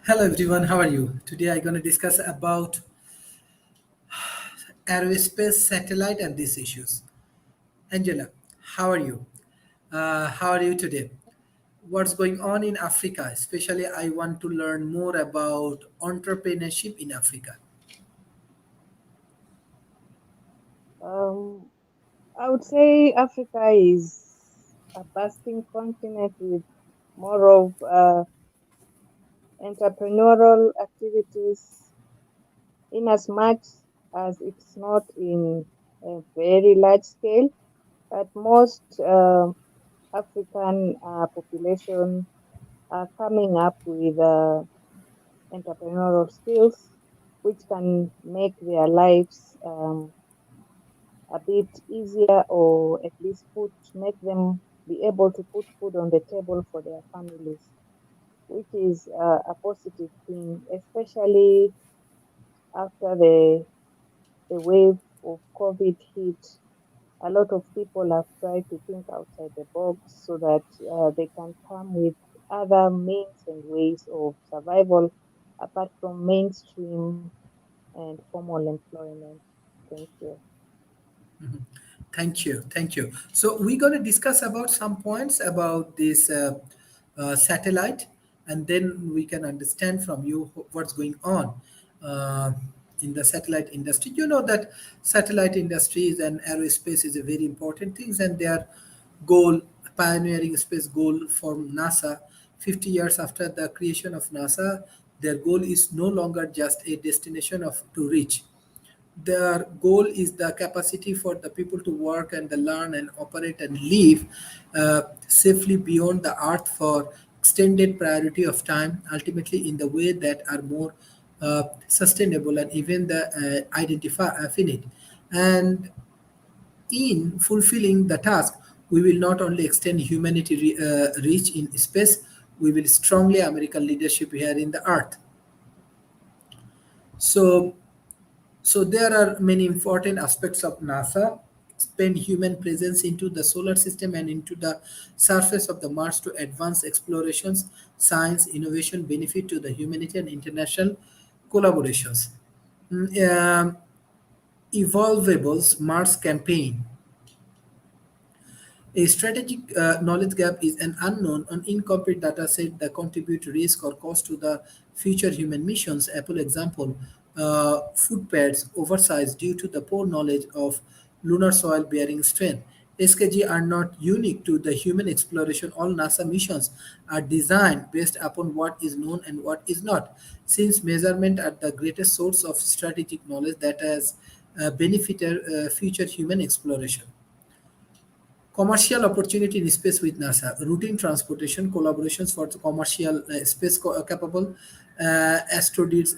Hello everyone, how are you? Today I'm going to discuss about aerospace, satellite, and these issues. Angela, how are you? How are you today? What's going on in Africa? Especially, I want to learn more about entrepreneurship in Africa. Um, I would say Africa is a bustling continent with more of entrepreneurial activities in as much as it's not in a very large scale, but most African population are coming up with entrepreneurial skills which can make their lives a bit easier or at least put make them be able to put food on the table for their families, which is a positive thing, especially after the wave of COVID hit. A lot of people have tried to think outside the box so that they can come with other means and ways of survival apart from mainstream and formal employment. Thank you. Thank you. So we're going to discuss about some points about this satellite, and then we can understand from you what's going on uh, in the satellite industry. You know that satellite industries and aerospace is a very important things, and their goal, pioneering space goal for NASA. 50 years after the creation of NASA, their goal is no longer just a destination of to reach. Their goal is the capacity for the people to work and the learn and operate and live safely beyond the earth for extended priority of time, ultimately in the way that are more sustainable and even the identify finite. And in fulfilling the task, we will not only extend humanity reach in space, we will strongly American leadership here in the earth. So So there are many important aspects of NASA. Expand human presence into the solar system and into the surface of the Mars to advance explorations, science, innovation, benefit to the humanity and international collaborations. Evolvables Mars campaign. A strategic knowledge gap is an unknown or incomplete data set that contribute risk or cost to the future human missions. Apple example, food pads oversized due to the poor knowledge of lunar soil bearing strength. SKG are not unique to the human exploration. All NASA missions are designed based upon what is known and what is not, since measurement are the greatest source of strategic knowledge that has benefited future human exploration. Commercial opportunity in space with NASA, routine transportation, collaborations for the commercial space capable, asteroids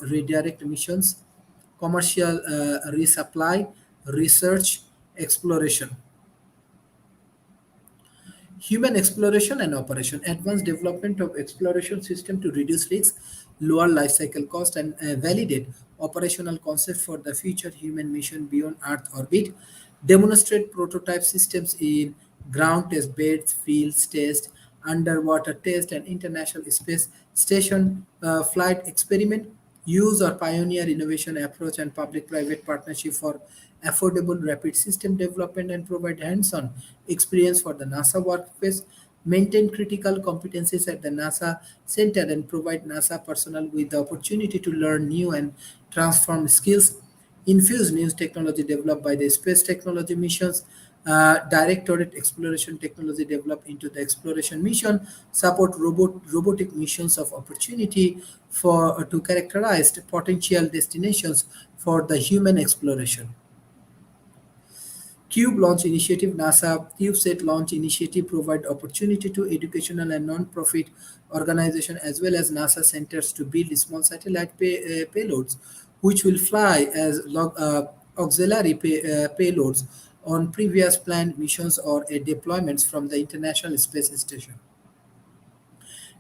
redirect missions, commercial resupply, research, exploration. Human exploration and operation, advanced development of exploration system to reduce risks, lower life cycle cost, and validate operational concept for the future human mission beyond Earth orbit. Demonstrate prototype systems in ground test beds, fields test, underwater test, and international space station flight experiment. Use or pioneer innovation approach and public-private partnership for affordable rapid system development and provide hands-on experience for the NASA workplace. Maintain critical competencies at the NASA center and provide NASA personnel with the opportunity to learn new and transform skills. Infuse new technology developed by the space technology missions. Directorate exploration technology developed into the exploration mission. Support robotic missions of opportunity for to characterize the potential destinations for the human exploration. Cube Launch Initiative, NASA CubeSat Launch Initiative provide opportunity to educational and non-profit organization as well as NASA centers to build small satellite payloads, which will fly as auxiliary payloads on previous planned missions or deployments from the International Space Station.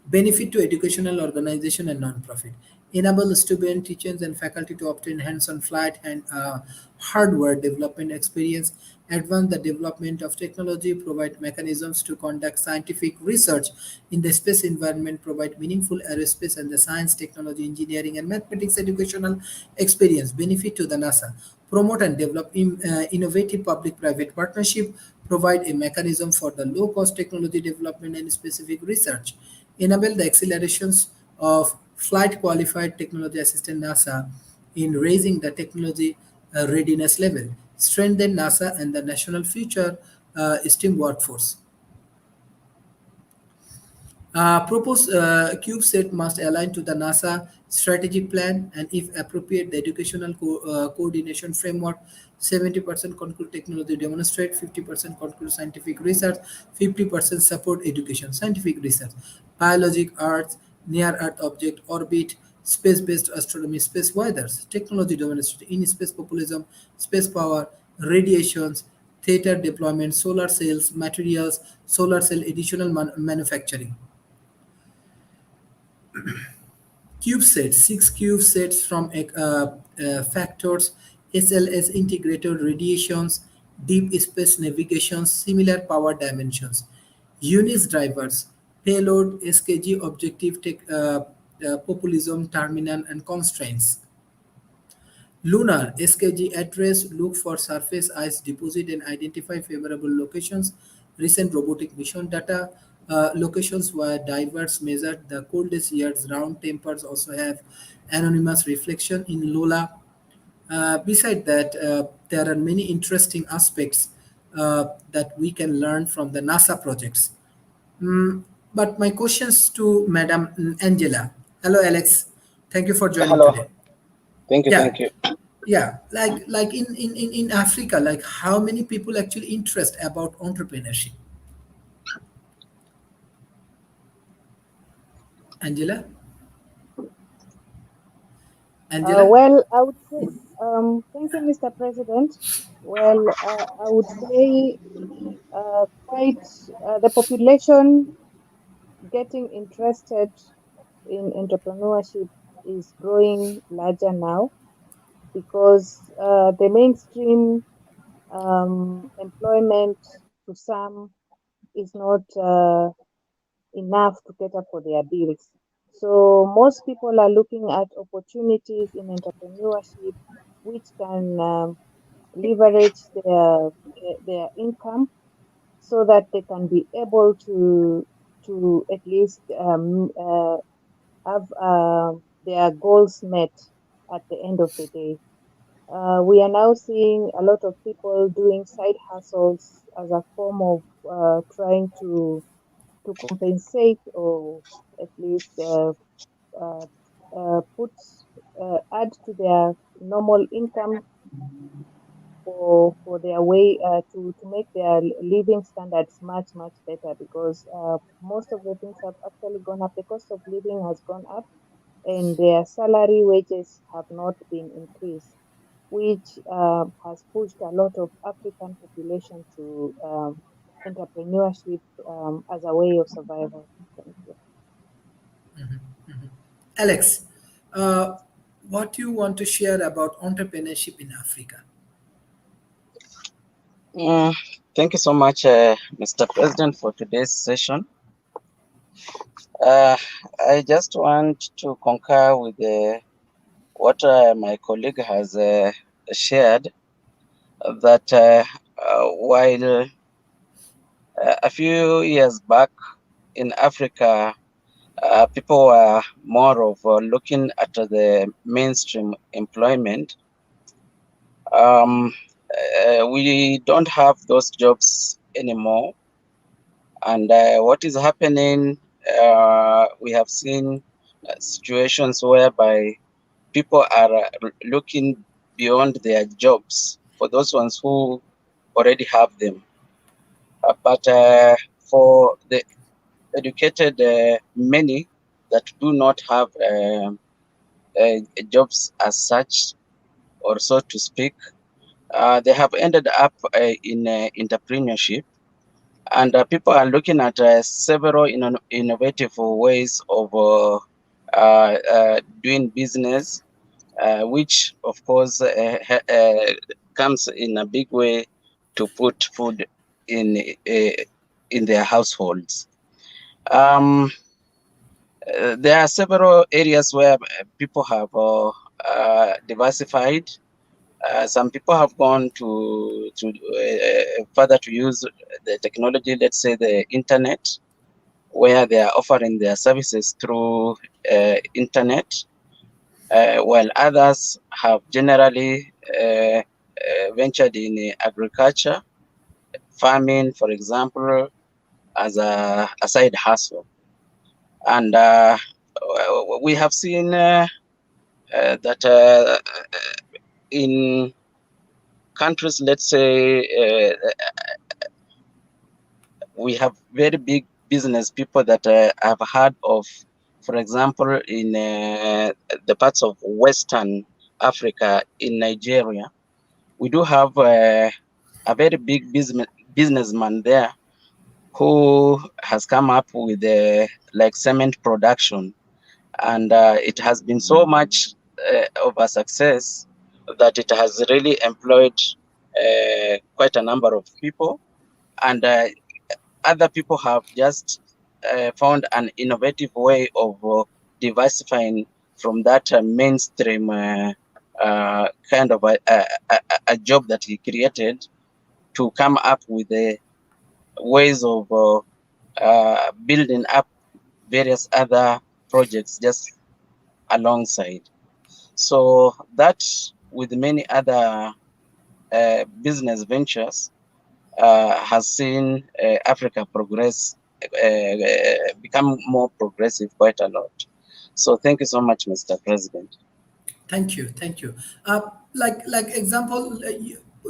Benefit to educational organization and non-profit. Enable students, teachers, and faculty to obtain hands-on flight and hardware development experience. Advance the development of technology. Provide mechanisms to conduct scientific research in the space environment. Provide meaningful aerospace and the science, technology, engineering, and mathematics educational experience. Benefit to the NASA. Promote and develop innovative public-private partnership. Provide a mechanism for the low-cost technology development and specific research. Enable the accelerations of flight qualified technology assistant NASA in raising the technology readiness level. Strengthen NASA and the national future STEM workforce. Proposed CubeSat must align to the NASA strategic plan and, if appropriate, the educational coordination framework. 70% conclude technology demonstrate, 50% conclude scientific research, 50% support education, scientific research, biologic arts, near Earth object orbit, space-based astronomy, space weathers, technology demonstrate, in-space populism, space power, radiations, theater deployment, solar cells, materials, solar cell additional manufacturing. CubeSats, six CubeSats from factors, SLS integrated radiations, deep space navigation, similar power dimensions, Unix drivers, payload, SKG objective, populism, terminal, and constraints. Lunar SKG address, look for surface ice deposit and identify favorable locations. Recent robotic mission data, locations where divers measured the coldest years. Round tempers also have anonymous reflection in Lola. Beside that, there are many interesting aspects that we can learn from the NASA projects. But my questions to Madam Angela. Hello, Alex. Thank you for joining Hello. today. Thank you. Yeah, Thank you. yeah, like in Africa, like how many people actually interest about entrepreneurship? Angela, Angela. Well, I would say, thank you, Mr. President. Well, I would say quite the population getting interested in entrepreneurship is growing larger now because the mainstream employment to some is not enough to cater for their bills. So most people are looking at opportunities in entrepreneurship which can leverage their income so that they can be able to at least have their goals met at the end of the day. We are now seeing a lot of people doing side hustles as a form of trying to compensate or at least uh, put add to their normal income for their way to make their living standards much better because most of the things have actually gone up. The cost of living has gone up, and their salary wages have not been increased, which has pushed a lot of African population to entrepreneurship as a way of survival. Thank you. Alex, uh, what you want to share about entrepreneurship in Africa? Mm, Thank you so much, Mr. President, for today's session. Uh, I just want to concur with what my colleague has shared that while a few years back in Africa, people were more of looking at the mainstream employment. We don't have those jobs anymore. And what is happening, we have seen situations whereby people are looking beyond their jobs for those ones who already have them. But for the educated many that do not have jobs as such, or so to speak, they have ended up in entrepreneurship. And people are looking at several innovative ways of doing business, which of course comes in a big way to put food in their households. Um, there are several areas where people have diversified. Some people have gone to further to use the technology, let's say the internet, where they are offering their services through internet, while others have generally ventured in agriculture, farming, for example, as a side hustle. And we have seen that in countries, let's say, we have very big business people that I've heard of, for example, in the parts of Western Africa, in Nigeria, we do have a very big businessman there who has come up with like cement production, and it has been so much of a success that it has really employed quite a number of people, and other people have just found an innovative way of diversifying from that mainstream kind of a job that he created to come up with ways of building up various other projects just alongside. So that, with many other business ventures, has seen Africa progress, become more progressive quite a lot. So thank you so much, Mr. President. Thank you, thank you. Like example,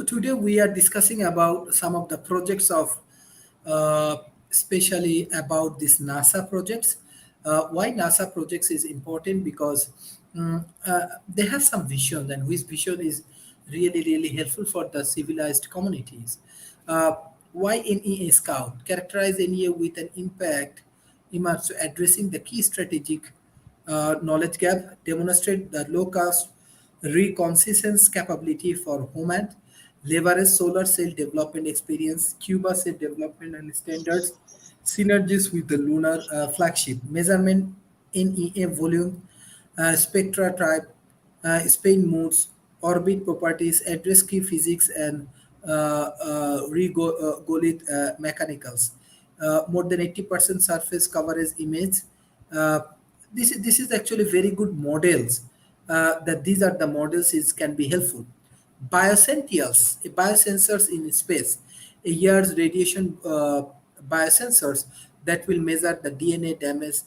today we are discussing about some of the projects of, uh, especially about this NASA projects. Why NASA projects is important because they have some vision, and which vision is really helpful for the civilized communities. Uh, why NEA Scout characterize NEA with an impact emerged addressing the key strategic knowledge gap, demonstrate the low-cost reconnaissance capability for HOMAD, leverage solar cell development experience, Cuba cell development and standards, synergies with the lunar flagship, measurement NEA volume, spectra type, spin modes, orbit properties, address key physics, and regolith mechanicals. More than 80% surface coverage image. Uh, this is actually very good models. That these are the models is can be helpful. Biosensors in space, a year's radiation biosensors that will measure the DNA damage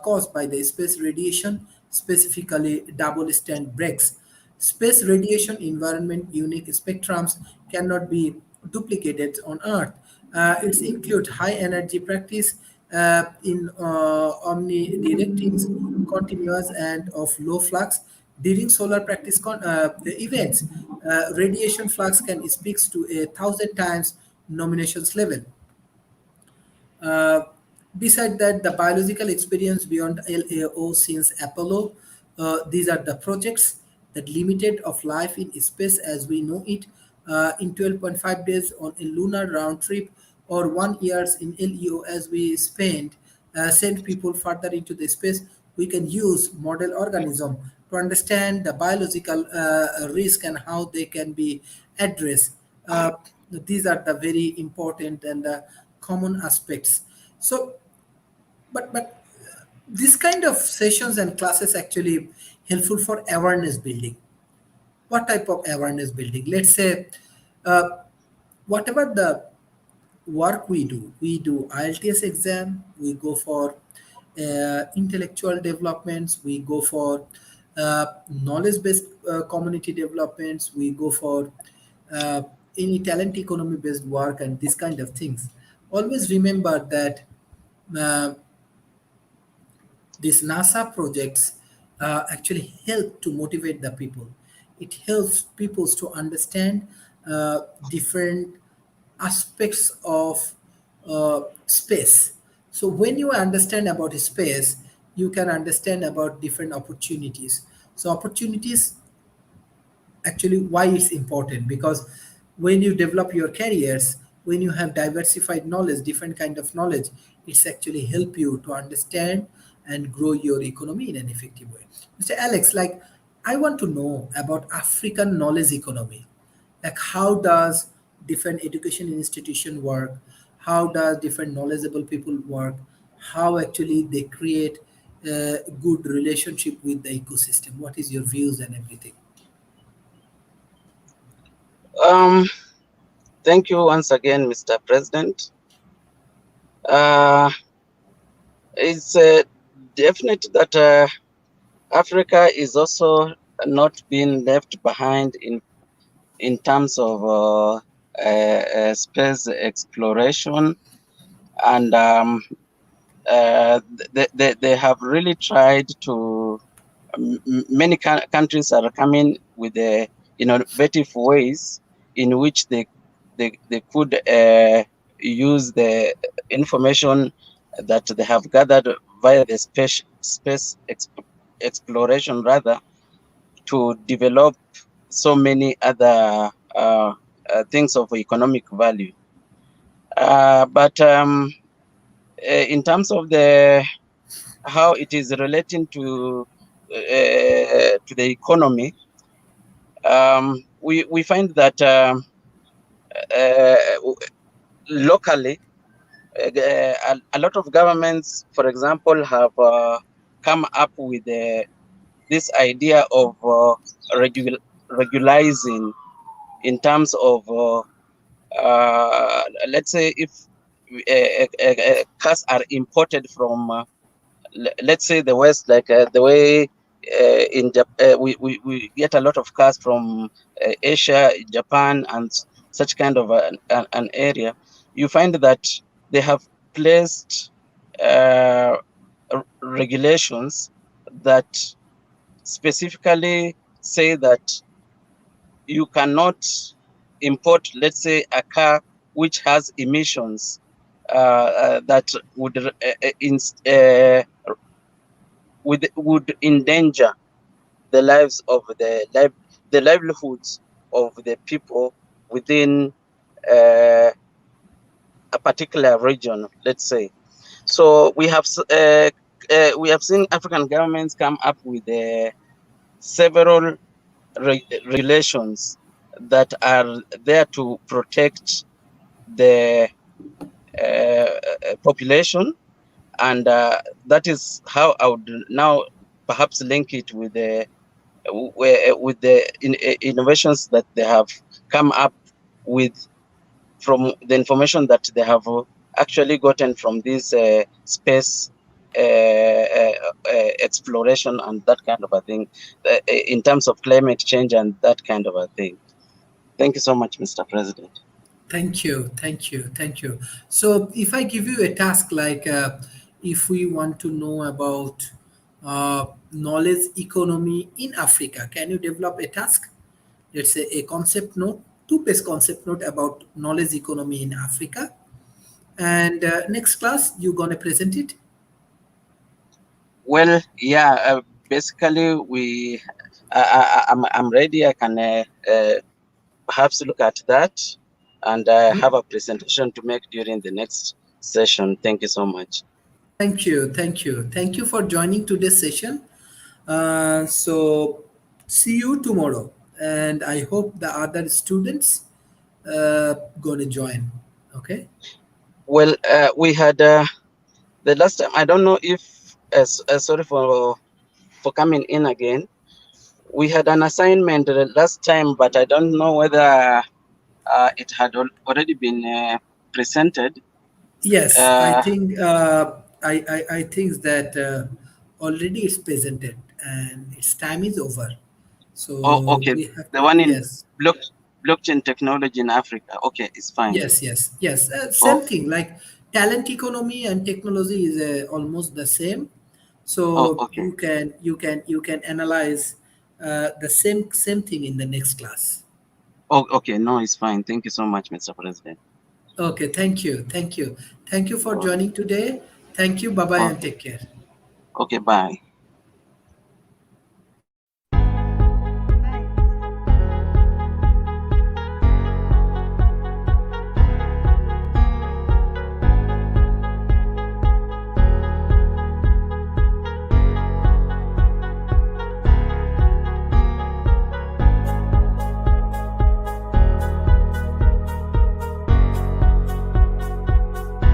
caused by the space radiation, specifically double strand breaks. Space radiation environment unique spectrums cannot be duplicated on Earth. It includes high energy practice in omnidirecting, continuous and of low flux. During solar practice events, radiation flux can speaks to 1,000 times nominations level. Uh, Beside that, the biological experience beyond LAO since Apollo, these are the projects that limited of life in space as we know it in 12.5 days on a lunar round trip or 1 years in LEO as we send people further into the space. We can use model organism to understand the biological risk and how they can be addressed. These are the very important and common aspects. So, but this kind of sessions and classes actually helpful for awareness building. What type of awareness building? Let's say, uh, whatever the work we do IELTS exam, we go for intellectual developments, we go for knowledge-based community developments, we go for uh, any talent economy-based work and this kind of things. Always remember that uh, these NASA projects actually help to motivate the people. It helps people to understand different aspects of space. So when you understand about space, you can understand about different opportunities. So opportunities, actually, why it's important, because when you develop your careers, when you have diversified knowledge, different kind of knowledge, it's actually help you to understand and grow your economy in an effective way. Mr. Alex, like, I want to know about African knowledge economy. Like, how does different education institution work, how does different knowledgeable people work, how actually they create a good relationship with the ecosystem. What is your views and everything? Um, Thank you once again, Mr. President. Uh, it's definite that Africa is also not being left behind in terms of space exploration, and they have really tried to. Many countries are coming with the innovative ways in which they could use the information that they have gathered via the space exploration, rather, to develop so many other things of economic value. But in terms of the how it is relating to the economy, we find that uh, locally, a lot of governments, for example, have come up with this idea of regularizing in terms of, let's say, if cars are imported from let's say the West, like the way we get a lot of cars from Asia, Japan, and such kind of an area. You find that they have placed uh, regulations that specifically say that you cannot import, let's say, a car which has emissions that would endanger the lives of the livelihoods of the people within uh, a particular region, let's say. So we have seen African governments come up with several regulations that are there to protect the population, and that is how I would now perhaps link it with the innovations that they have come up with from the information that they have actually gotten from this space exploration and that kind of a thing, in terms of climate change and that kind of a thing. Thank you so much, Mr. President. Thank you, thank you, thank you. So, if I give you a task like, if we want to know about knowledge economy in Africa, can you develop a task? Let's say a concept note, two-page concept note about knowledge economy in Africa. And next class, you're gonna present it. Well, yeah, basically I'm ready. I can perhaps look at that and have a presentation to make during the next session. Thank you so much. Thank you, thank you, thank you for joining today's session. So, see you tomorrow, and I hope the other students gonna join. Okay. Well, we had the last time. I don't know if sorry for coming in again. We had an assignment the last time, but I don't know whether it had already been presented. Yes, I Uh, think I think that already it's presented and its time is over. oh, So okay, we have the to, one in yes, block, blockchain technology in Africa. Okay, it's fine. yes. Oh, Same thing, like talent economy and technology is almost the same. oh, So okay. you can analyze the same thing in the next class. Oh, okay. No, it's fine. Thank you so much, Mr. President. Okay, thank you, thank you. Thank you for Okay. joining today. Thank you. Bye bye and Okay. take care. Okay. Bye.